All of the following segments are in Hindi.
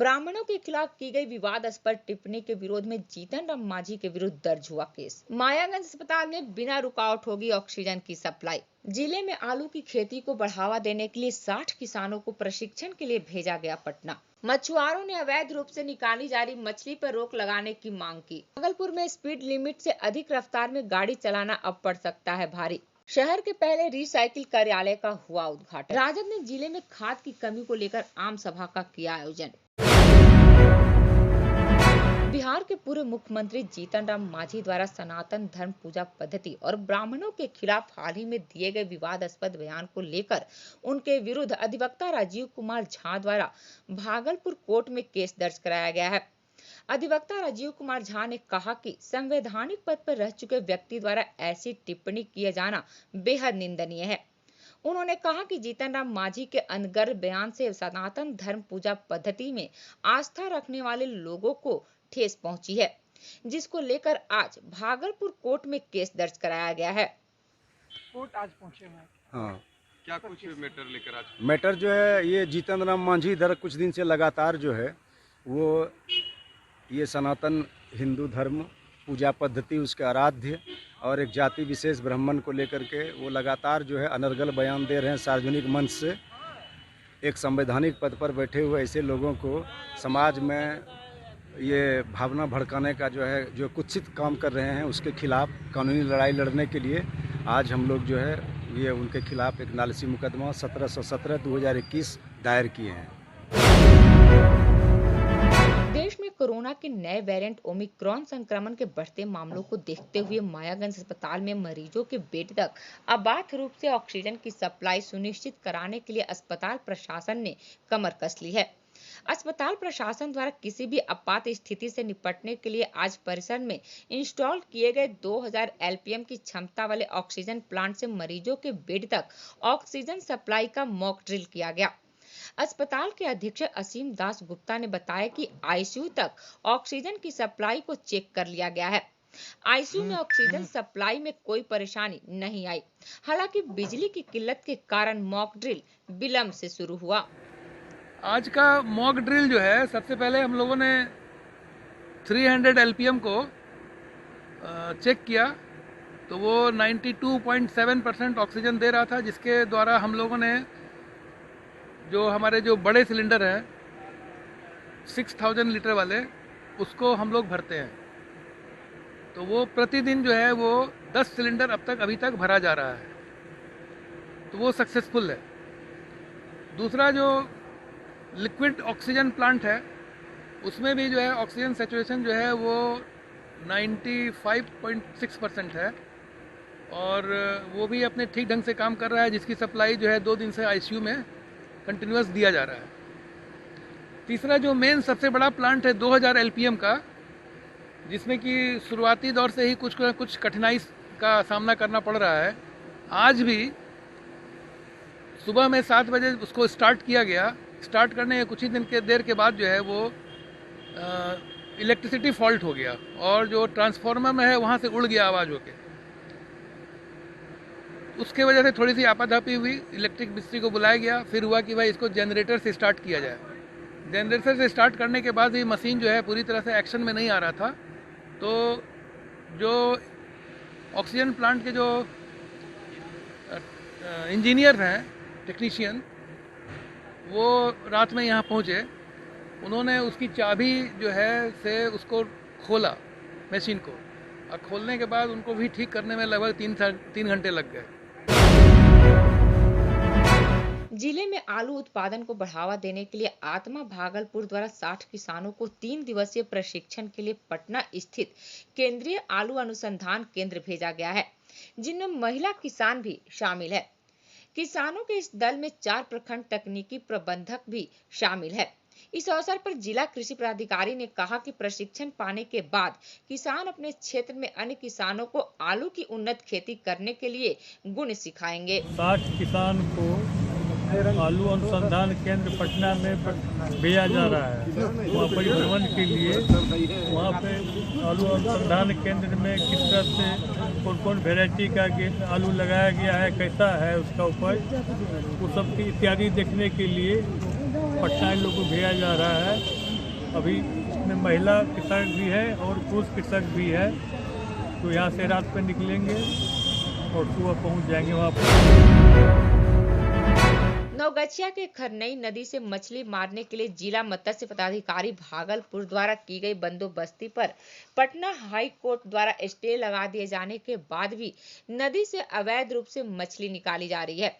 ब्राह्मणों के खिलाफ की गई विवादास्पद टिप्पणी के विरोध में जीतन राम मांझी के विरुद्ध दर्ज हुआ केस। मायागंज अस्पताल में बिना रुकावट होगी ऑक्सीजन की सप्लाई। जिले में आलू की खेती को बढ़ावा देने के लिए 60 किसानों को प्रशिक्षण के लिए भेजा गया पटना। मछुआरों ने अवैध रूप से निकाली जा रही मछली पर रोक लगाने की मांग की। भागलपुर में स्पीड लिमिट से अधिक रफ्तार में गाड़ी चलाना अब पड़ सकता है भारी। शहर के पहले रिसाइकिल कार्यालय का हुआ उद्घाटन। राजद ने जिले में खाद की कमी को लेकर आम सभा का किया आयोजन। बिहार के पूर्व मुख्यमंत्री जीतन राम मांझी द्वारा सनातन धर्म पूजा पद्धति और ब्राह्मणों के खिलाफ हाल ही में दिए गए विवादास्पद बयान को लेकर उनके विरुद्ध अधिवक्ता राजीव कुमार झा द्वारा भागलपुर कोर्ट में केस दर्ज कराया गया है। अधिवक्ता राजीव कुमार झा ने कहा कि संवैधानिक पद पर रह चुके व्यक्ति द्वारा ऐसी टिप्पणी किया जाना बेहद निंदनीय है। उन्होंने कहा कि जीतन राम मांझी के अनगढ़ बयान से सनातन धर्म पूजा पद्धति में आस्था रखने वाले लोगों को ठेस पहुंची है, जिसको लेकर आज भागलपुर कोर्ट में केस दर्ज कराया गया है। कोर्ट आज पहुंचे हैं। हाँ, क्या कुछ मैटर लेकर आज? मैटर जो है ये जीतन राम मांझी इधर कुछ दिन से लगातार जो है वो ये सनातन हिंदू धर्म पूजा पद्धति उसके आराध्य और एक जाति विशेष ब्राह्मण को लेकर के वो लगातार जो है अनर्गल बयान दे रहे हैं। सार्वजनिक मंच से एक संवैधानिक पद पर बैठे हुए ऐसे लोगों को समाज में ये भावना भड़काने का जो कुत्सित काम कर रहे हैं उसके खिलाफ कानूनी लड़ाई लड़ने के लिए आज हम लोग जो है ये उनके खिलाफ एक नालसी मुकदमा 1717/2021 दायर किए हैं। देश में कोरोना के नए वेरिएंट ओमिक्रॉन संक्रमण के बढ़ते मामलों को देखते हुए मायागंज अस्पताल में मरीजों के बेड तक अबाध रूप से ऑक्सीजन की सप्लाई सुनिश्चित कराने के लिए अस्पताल प्रशासन ने कमर कस ली है। अस्पताल प्रशासन द्वारा किसी भी आपात स्थिति से निपटने के लिए आज परिसर में इंस्टॉल किए गए 2000 एलपीएम की क्षमता वाले ऑक्सीजन प्लांट से मरीजों के बेड तक ऑक्सीजन सप्लाई का मॉक ड्रिल किया गया। अस्पताल के अधीक्षक असीम दास गुप्ता ने बताया कि आईसीयू तक ऑक्सीजन की सप्लाई को चेक कर लिया गया है। आईसीयू में ऑक्सीजन सप्लाई में कोई परेशानी नहीं आई। हालांकि बिजली की किल्लत के कारण मॉक ड्रिल विलंब से शुरू हुआ। आज का मॉक ड्रिल जो है, सबसे पहले हम लोगों ने 300 एलपीएम को चेक किया तो वो 92.7% ऑक्सीजन दे रहा था, जिसके द्वारा हम लोगों ने जो हमारे जो बड़े सिलेंडर हैं 6000 लीटर वाले उसको हम लोग भरते हैं, तो वो प्रतिदिन जो है वो 10 सिलेंडर अभी तक भरा जा रहा है, तो वो सक्सेसफुल है। दूसरा जो लिक्विड ऑक्सीजन प्लांट है उसमें भी जो है ऑक्सीजन सैचुरेशन जो है वो 95.6% है और वो भी अपने ठीक ढंग से काम कर रहा है, जिसकी सप्लाई जो है 2 दिन से आईसीयू में कंटिन्यूस दिया जा रहा है। तीसरा जो मेन सबसे बड़ा प्लांट है 2000 एलपीएम का, जिसमें कि शुरुआती दौर से ही कुछ कठिनाई का सामना करना पड़ रहा है। आज भी सुबह में 7 बजे उसको स्टार्ट किया गया। स्टार्ट करने के कुछ ही देर के बाद जो है वो इलेक्ट्रिसिटी फॉल्ट हो गया और जो ट्रांसफार्मर में है वहाँ से उड़ गया आवाज़ होके। उसके वजह से थोड़ी सी आपाधापी हुई, इलेक्ट्रिक मिस्त्री को बुलाया गया, फिर हुआ कि भाई इसको जनरेटर से स्टार्ट किया जाए। जनरेटर से स्टार्ट करने के बाद भी मशीन जो है पूरी तरह से एक्शन में नहीं आ रहा था, तो जो ऑक्सीजन प्लांट के जो इंजीनियर हैं, टेक्नीशियन, वो रात में यहाँ पहुँचे। उन्होंने उसकी चाबी जो है से उसको खोला मशीन को, और खोलने के बाद उनको भी ठीक करने में लगभग 3 घंटे लग गए। जिले में आलू उत्पादन को बढ़ावा देने के लिए आत्मा भागलपुर द्वारा 60 किसानों को 3 दिवसीय प्रशिक्षण के लिए पटना स्थित केंद्रीय आलू अनुसंधान केंद्र भेजा गया है, जिनमें महिला किसान भी शामिल है। किसानों के इस दल में 4 प्रखंड तकनीकी प्रबंधक भी शामिल है। इस अवसर पर जिला कृषि पदाधिकारी ने कहा कि प्रशिक्षण पाने के बाद किसान अपने क्षेत्र में अन्य किसानों को आलू की उन्नत खेती करने के लिए गुण सिखाएंगे। 60 किसान को आलू अनुसंधान केंद्र पटना में भेजा जा रहा है, वहाँ परिभ्रमण के लिए। वहाँ पे आलू अनुसंधान केंद्र में किस तरह से कौन वेराइटी का आलू लगाया गया है, कैसा है उसका उपज, वो सब की इत्यादि देखने के लिए पटना लोग को भेजा जा रहा है। अभी इसमें महिला कृषक भी है और पुरुष कृषक भी है। तो यहाँ से रात पे निकलेंगे और सुबह पहुँच जाएंगे वहाँ पर। नवगछिया के खरनई नदी से मछली मारने के लिए जिला मत्स्य पदाधिकारी भागलपुर द्वारा की गई बंदोबस्ती पर पटना हाई कोर्ट द्वारा स्टे लगा दिए जाने के बाद भी नदी से अवैध रूप से मछली निकाली जा रही है।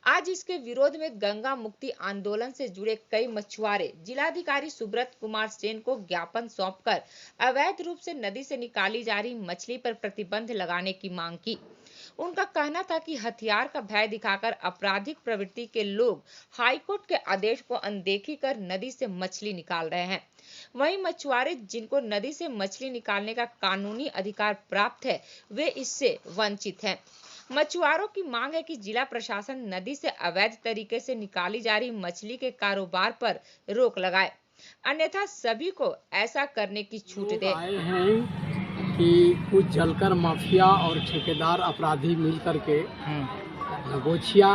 आज इसके विरोध में गंगा मुक्ति आंदोलन से जुड़े कई मछुआरे जिलाधिकारी सुब्रत कुमार सेन को ज्ञापन सौंपकर अवैध रूप से नदी से निकाली जा रही मछली पर प्रतिबंध लगाने की मांग की। उनका कहना था कि हथियार का भय दिखाकर आपराधिक प्रवृत्ति के लोग हाईकोर्ट के आदेश को अनदेखी कर नदी से मछली निकाल रहे हैं। वहीं मछुआरे जिनको नदी से मछली निकालने का कानूनी अधिकार प्राप्त है, वे इससे वंचित हैं। मछुआरों की मांग है कि जिला प्रशासन नदी से अवैध तरीके से निकाली जा रही मछली के कारोबार पर रोक लगाए, अन्यथा सभी को ऐसा करने की छूट दे। आए हैं कि कुछ जलकर माफिया और ठेकेदार अपराधी मिलकर के नगोछिया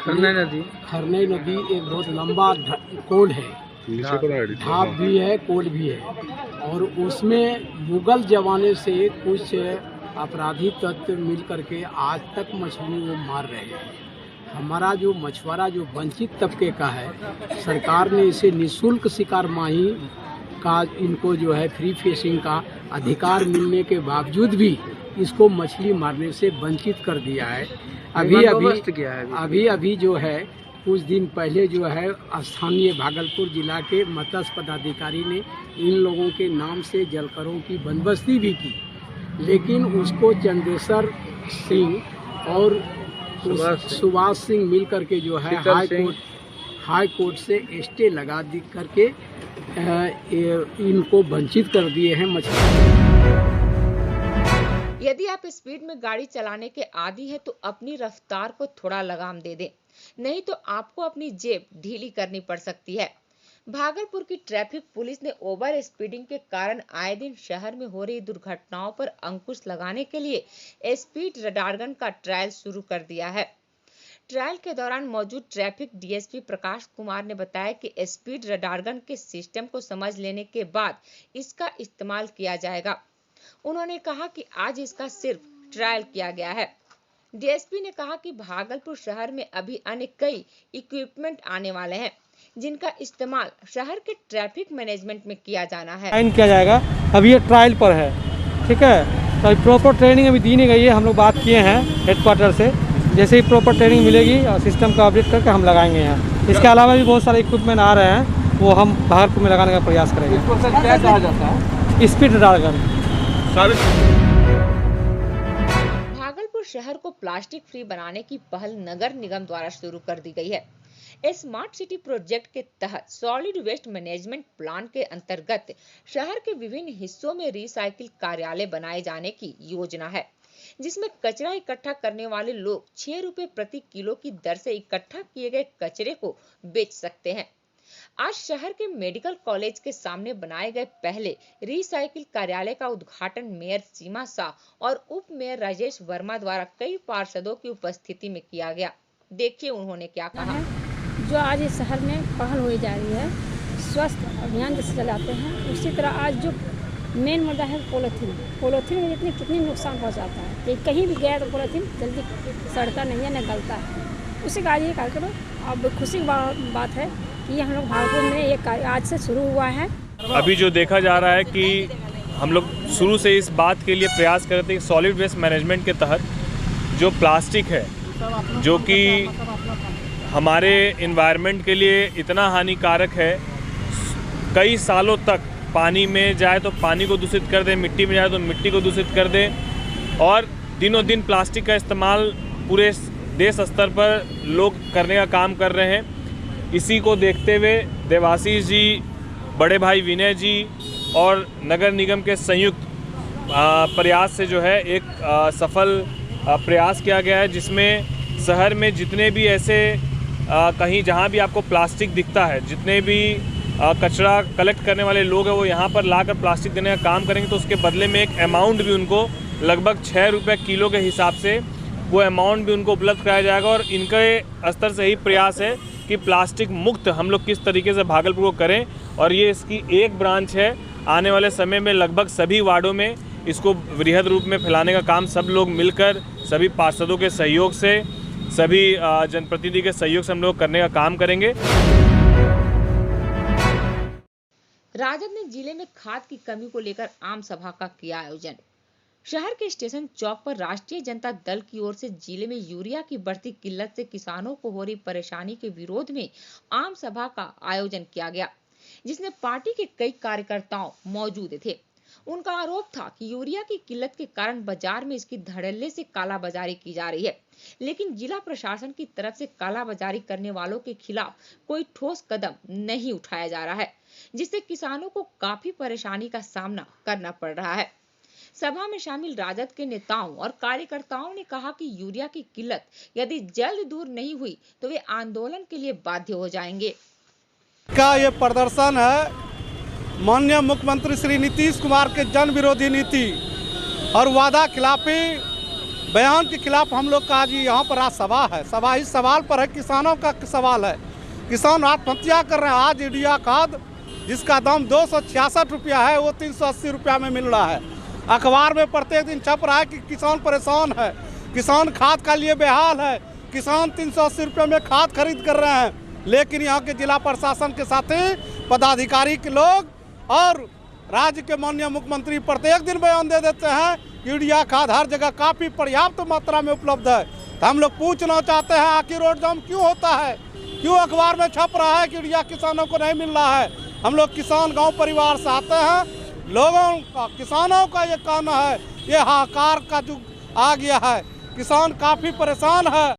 खरनई नदी एक बहुत लंबा कोड है, ढाब भी है, कोड भी है, और उसमें मुगल जमाने से कुछ अपराधी तत्व मिल करके आज तक मछली वो मार रहे हैं। हमारा जो मछुआरा जो वंचित तबके का है, सरकार ने इसे निःशुल्क शिकार माही का इनको जो है फ्री फिशिंग का अधिकार मिलने के बावजूद भी इसको मछली मारने से वंचित कर दिया है। अभी जो है कुछ दिन पहले जो है स्थानीय भागलपुर जिला के मत्स्य पदाधिकारी ने इन लोगों के नाम से जलकरों की बंदोबस्ती भी की, लेकिन उसको चंदेश्वर सिंह और सुभाष सिंह मिल करके जो है हाई कोर्ट से स्टे लगा दी करके इनको वंचित कर दिए हैं मछली। यदि आप स्पीड में गाड़ी चलाने के आदी हैं तो अपनी रफ्तार को थोड़ा लगाम दे दें, नहीं तो आपको अपनी जेब ढीली करनी पड़ सकती है। भागलपुर की ट्रैफिक पुलिस ने ओवर स्पीडिंग के कारण आए दिन शहर में हो रही दुर्घटनाओं पर अंकुश लगाने के लिए स्पीड रडार गन का ट्रायल शुरू कर दिया है। ट्रायल के दौरान मौजूद ट्रैफिक डीएसपी प्रकाश कुमार ने बताया कि स्पीड रडार गन के सिस्टम को समझ लेने के बाद इसका इस्तेमाल किया जाएगा। उन्होंने कहा कि आज इसका सिर्फ ट्रायल किया गया है। डीएसपी ने कहा कि भागलपुर शहर में अभी अन्य कई इक्विपमेंट आने वाले हैं, जिनका इस्तेमाल शहर के ट्रैफिक मैनेजमेंट में किया जाना है। साइन किया जाएगा, अभी ये ट्रायल पर है, ठीक है। तो प्रॉपर ट्रेनिंग अभी दी नहीं गई है, हम लोग बात किए हैं हेडक्वार्टर से, जैसे ही प्रॉपर ट्रेनिंग मिलेगी और सिस्टम का अपडेट करके हम लगाएंगे यहाँ। इसके अलावा भी बहुत सारे इक्विपमेंट आ रहे हैं, वो हम भागलपुर में लगाने का प्रयास करेंगे। इसको सर क्या कहा जाता है? Speed radar gun. भागलपुर शहर को प्लास्टिक फ्री बनाने की पहल नगर निगम द्वारा शुरू कर दी गई है। स्मार्ट सिटी प्रोजेक्ट के तहत सॉलिड वेस्ट मैनेजमेंट प्लान के अंतर्गत शहर के विभिन्न हिस्सों में रिसाइकिल कार्यालय बनाए जाने की योजना है, जिसमें कचरा इकट्ठा करने वाले लोग 6 रुपए प्रति किलो की दर से इकट्ठा किए गए कचरे को बेच सकते हैं। आज शहर के मेडिकल कॉलेज के सामने बनाए गए पहले रिसाइकिल कार्यालय का उद्घाटन मेयर सीमा शाह और उप मेयर राजेश वर्मा द्वारा कई पार्षदों की उपस्थिति में किया गया। देखिए उन्होंने क्या कहा। जो आज इस शहर में पहल हो जा रही है, स्वस्थ अभियान जैसे चलाते हैं, उसी तरह आज जो मेन मुद्दा है पॉलीथीन में कितनी नुकसान पहुंचाता है कि कहीं भी गया तो पॉलीथीन जल्दी सड़ता नहीं है, न गलता है। उसी का आज ये कार्यक्रम अब खुशी की बात है कि हम लोग भागलपुर में ये कार्य आज से शुरू हुआ है। अभी जो देखा जा रहा है कि हम लोग शुरू से इस बात के लिए प्रयास करते हैं कि सॉलिड वेस्ट मैनेजमेंट के तहत जो प्लास्टिक है, जो कि हमारे इन्वायरमेंट के लिए इतना हानिकारक है, कई सालों तक पानी में जाए तो पानी को दूषित कर दे, मिट्टी में जाए तो मिट्टी को दूषित कर दे, और दिनों दिन प्लास्टिक का इस्तेमाल पूरे देश स्तर पर लोग करने का काम कर रहे हैं। इसी को देखते हुए देवाशीष जी, बड़े भाई विनय जी और नगर निगम के संयुक्त प्रयास से जो है एक सफल प्रयास किया गया है, जिसमें शहर में जितने भी ऐसे कहीं जहाँ भी आपको प्लास्टिक दिखता है, जितने भी कचरा कलेक्ट करने वाले लोग हैं, वो यहाँ पर लाकर प्लास्टिक देने का काम करेंगे, तो उसके बदले में एक अमाउंट भी उनको लगभग 6 रुपये किलो के हिसाब से वो अमाउंट भी उनको उपलब्ध कराया जाएगा। और इनके स्तर से ही प्रयास है कि प्लास्टिक मुक्त हम लोग किस तरीके से भागलपुर को करें, और ये इसकी एक ब्रांच है। आने वाले समय में लगभग सभी वार्डों में इसको वृहद रूप में फैलाने का काम सब लोग मिलकर, सभी पार्षदों के सहयोग से, सभी जनप्रतिनिधि के सहयोग से हम लोग करने का काम करेंगे। राजद ने जिले में खाद की कमी को लेकर आम सभा का किया आयोजन। शहर के स्टेशन चौक पर राष्ट्रीय जनता दल की ओर से जिले में यूरिया की बढ़ती किल्लत से किसानों को हो रही परेशानी के विरोध में आम सभा का आयोजन किया गया, जिसमें पार्टी के कई कार्यकर्ताओं मौजूद थे। उनका आरोप था कि यूरिया की किल्लत के कारण बाजार में इसकी धड़ल्ले से कालाबाजारी की जा रही है, लेकिन जिला प्रशासन की तरफ से कालाबाजारी करने वालों के खिलाफ कोई ठोस कदम नहीं उठाया जा रहा है, जिससे किसानों को काफी परेशानी का सामना करना पड़ रहा है। सभा में शामिल राजद के नेताओं और कार्यकर्ताओं ने कहा कि यूरिया की किल्लत यदि जल्द दूर नहीं हुई तो वे आंदोलन के लिए बाध्य हो जाएंगे। का ये प्रदर्शन है माननीय मुख्यमंत्री श्री नीतीश कुमार के जन विरोधी नीति और वादा खिलाफी बयान के खिलाफ हम लोग का आज यहाँ पर आज सभा है। सभा इस सवाल पर है, किसानों का सवाल है। किसान आत्महत्या कर रहे हैं। आज यूरिया खाद जिसका दाम 266 रुपया है वो 380 रुपया में मिल रहा है। अखबार में प्रत्येक दिन छप रहा है कि किसान परेशान है, किसान खाद का लिए बेहाल है, किसान 380 रुपये में खाद खरीद कर रहे हैं। लेकिन यहाँ के जिला प्रशासन के साथी पदाधिकारी के लोग और राज्य के माननीय मुख्यमंत्री प्रत्येक दिन बयान दे देते हैं यूरिया खाद हर जगह काफ़ी पर्याप्त मात्रा में उपलब्ध है। तो हम लोग पूछना चाहते हैं आखिर रोड जाम क्यों होता है, क्यों अखबार में छप रहा है कि यूरिया किसानों को नहीं मिल रहा है। हम लोग किसान गाँव परिवार से आते हैं, लोगों का किसानों का ये कहना है ये हाहाकार का युग आ गया है, किसान काफ़ी परेशान है।